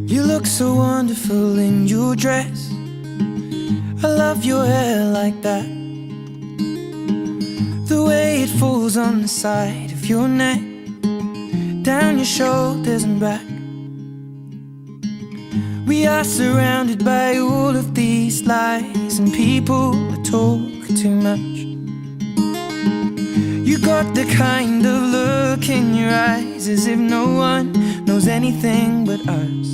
You look so wonderful in your dress. I love your hair like that, the way it falls on the side of your neck, down your shoulders and back. We are surrounded by all of these lies, and people that talk too much. You got the kind of look in your eyes as if no one knows anything but us.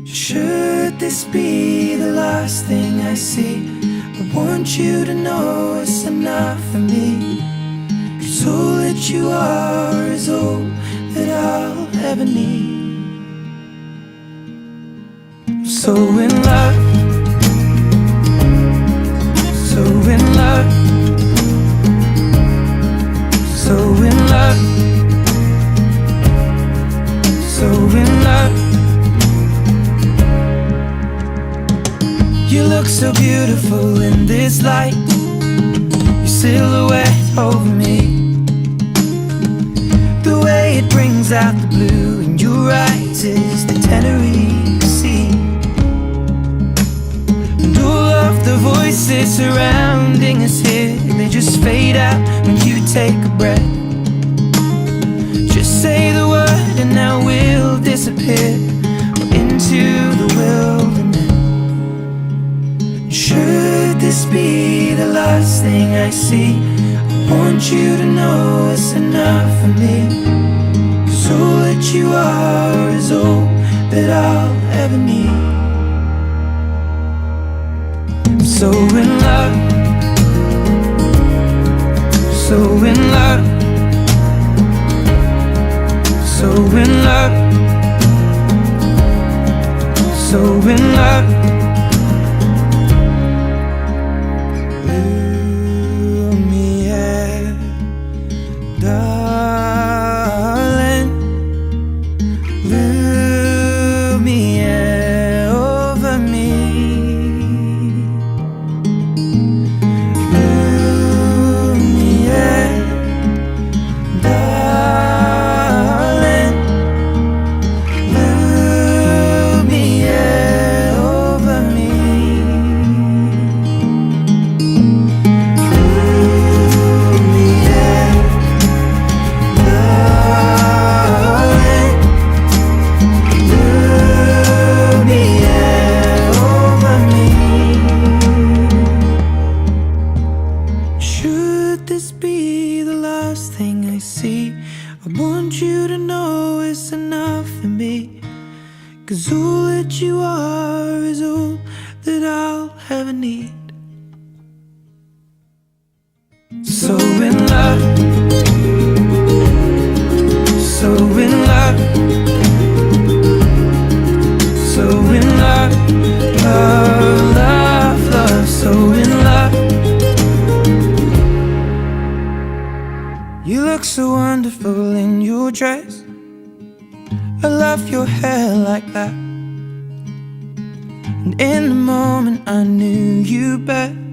Should this be the last thing I see, I want you to know it's enough for me. 'Cause all that you are is all that I'll ever need. So in love, so in love, so in love, so in love. You look so beautiful in this light, your silhouette over me, the way it brings out the blue in your eyes is the Tenerife Sea. And all of the voices surrounding us here, they just fade out when you take a breath. Just say the word and now we'll disappear into the wilderness. Should this be the last thing I see, I want you to know it's enough for me. 'Cause all that you are is all that I'll ever need. I'm so in love, so in love, so in love, so in love. Darling, Lumiere over me, Lumiere, darling, Lumiere over me, Lumiere. Should this be the last thing I see, I want you to know it's enough for me. 'Cause all that you are is all that I'll ever need. So in love, so in love, so in love, love, love, love, so in love. You look so wonderful in your dress. I love your hair like that. And in the moment I knew you better.